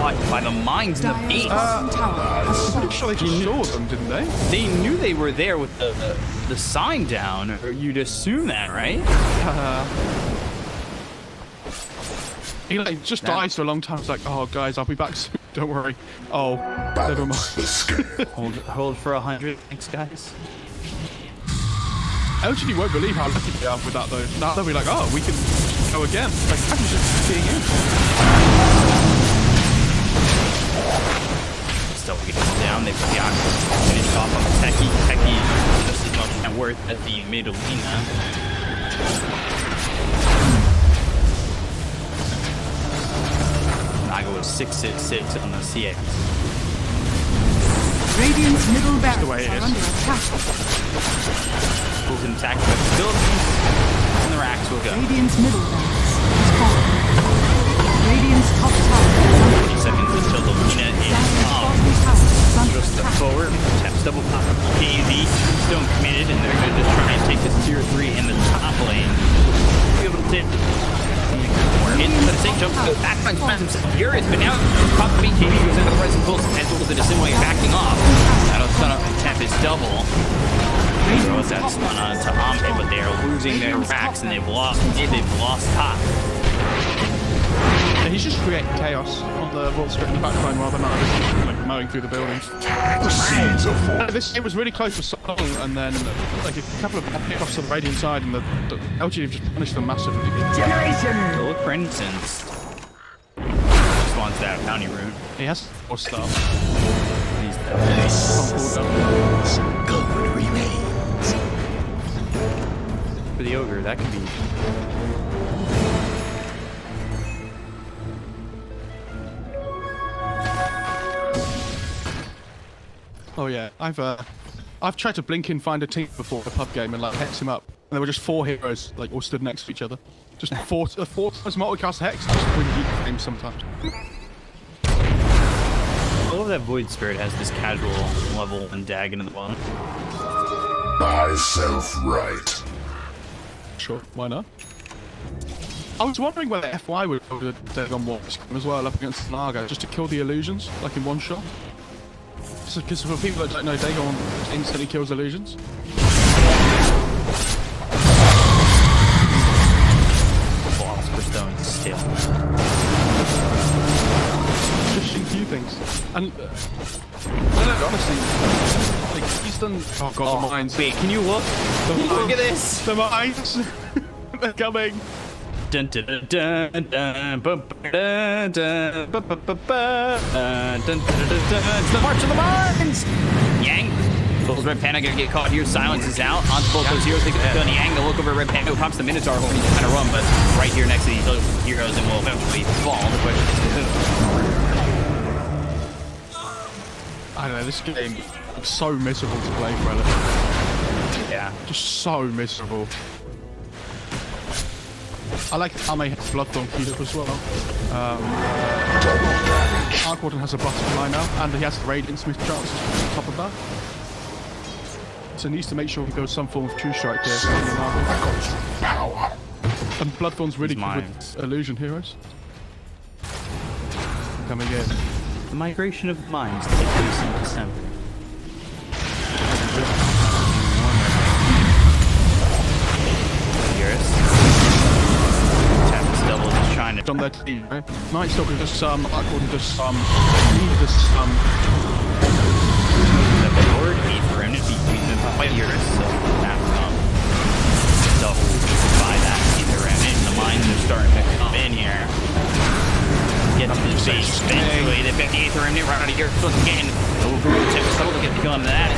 caught by the mines in the Dire's base. bottom tower has I'm fallen. sure they just saw them, didn't they? They knew they were there with the sign down. Or you'd assume that, right? He like just dies for a long time. It's like, oh guys, I'll be back soon. Don't worry. Oh, never mind. Balance the scale. Hold for 100. Thanks, guys. LGD won't believe how lucky they are with that though. Now they'll be like, oh, we can go again. Like, I'm just being in. Still getting down. They put the Aqua finished off on the Techie. Techie just as much net worth as the mid arena. Naga was 666 on the CX. Radiant's middle the barracks way it are is. under attack. Pulls in attack with the buildings, and the racks will go. Radiant's middle barracks is fallen. Radiant's top tower is under 30 seconds until the arena is Dire's up. bottom tower is under Just step attack. forward, taps double pop. KZ, Stone committed, and they're going to just try and take this tier 3 in the top lane. Be able to tip. In the same jump to the back line, finds himself furious, but now Pop BKB goes into the present pulse and has the Dissimulate backing off. That'll stun up and tap his double. Throws that stun on to Ampe, but they are losing their racks and they've lost top. Yeah, he's just creating chaos on the wall straight in the backline rather than like mowing through the buildings. The seeds are full. This game was really close for so long, and then like a couple of pickoffs to the Radiant side, and the LGD have just punished them massively. Look for instance. Responds to that bounty rune. He has more stuff. He's Good remains. for the ogre, that could be. Oh yeah, I've tried to blink in, find a team before the pub game and like hex him up, and there were just 4 heroes like all stood next to each other. Just four times multicast hex. Just really deep games sometimes. I love that Void Spirit has this casual level and dag into the bottom. Myself right. Sure, why not? I was wondering whether FY would go to Dagon War as well up against Naga just to kill the illusions like in one shot. Because for people that don't know, Dagon instantly kills illusions. Philosopher's Stone still. Just shoot few things. And I don't know, honestly, like he's done. Oh god, the mines. Wait, can you look? Look at this! The mines. They're coming. Dun dun dun dun dun dun dun dun dun dun. It's the March of the Mines! Yang. Pulls Red Panda, gonna get caught here. Silence is out. On both those heroes, they get on Yang. They'll look over Red Panda, who pops the Minotaur when he's trying to run, but right here next to these other heroes and will eventually fall. The question is who. I don't know, this game is so miserable to play for Elephant. Yeah. Just so miserable. I like Ame has Bloodthorn queued up as well. Arkwarden has a butterfly now, and he has the Radiant Smith chance on top of that. So he needs to make sure he goes some form of True Strike here. Power. And Bloodthorn's really He's good mine. with illusion heroes. Coming in. The migration of the mines takes place in December. Double just trying to On their team, right? Night Stalker does some, Arkwarden does some, he does some. the board beat for him to beat them by Eurus, so that double by that either remnant. The mines are starting to come in here. Get to the base eventually. They pick the 8th remnant right out of here once again. Over to Total to get the kill on that.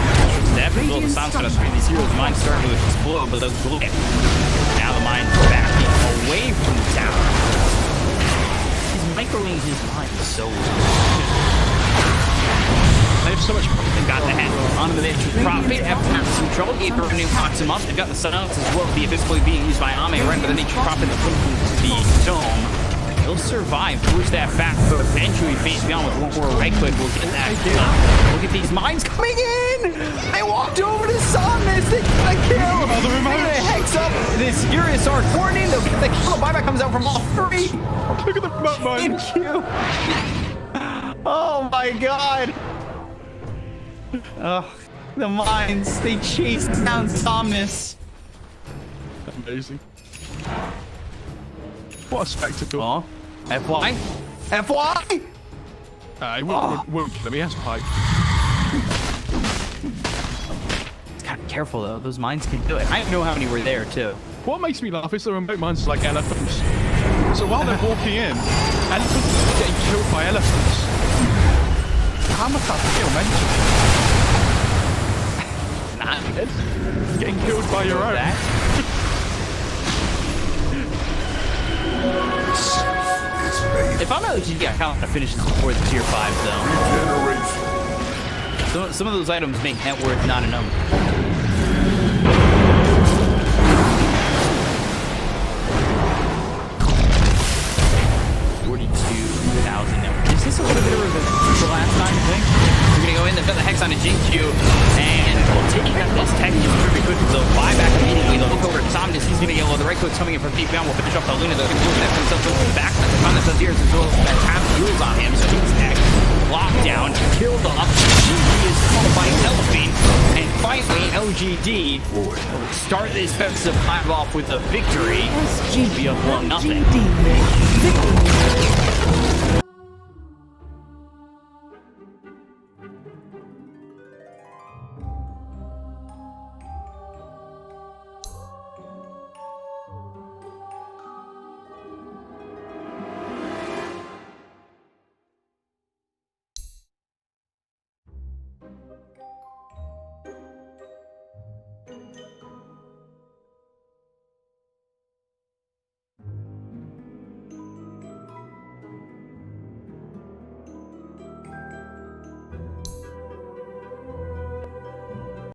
Step and build the silence on these heroes. The mines starting to explode, but those blow. Now the mines are backing away from the tower. He's microing his mind so well. They have so much. They've got the head on the mid profit. Have some trouble. Gator Renew knocks him up. They've got the silence as well. The abyssally being used by Ame right by the nature profit that put him to the dome. He'll survive towards that back, but eventually face beyond with one more right click. We'll get that kill. Look at these mines coming in. They walked over to Somnus. They got a kill. They're gonna hex up this Urias Arc warning. They'll get the kill. Buyback comes out from all three. Look at the mine. Thank you. Oh my god. Oh, the mines. They chased down Somnus. Amazing. What a spectacle. Oh, FY? FY? He won't kill him. He has pipe. It's kind of careful though. Those mines can do it. I don't know how many were there too. What makes me laugh is the remote mines are like elephants. So while they're walking in, elephants are getting killed by elephants. How much that feel mentioned? Not good. Getting killed by your own. That. If I'm OGA, I kind of finish before the tier 5 though. Some of those items make net worth not a number. 42,000 net worth. Is this a little bit of the last time thing? We're gonna go in, they've got the hex on a GQ, and we'll take out this tech pretty quick. They'll buy back immediately. They'll look over at Somnus. He's gonna get low. The right click's coming in from deep down. We'll finish off the Luna. They're gonna move that themselves over the back. On the Sunziers as well. That tap heals on him, so he's next. Lockdown, killed off. GG is called by Elephant, and finally LGD will start this defensive hive off with a victory. SG Be up 1-0. LGD. Victory.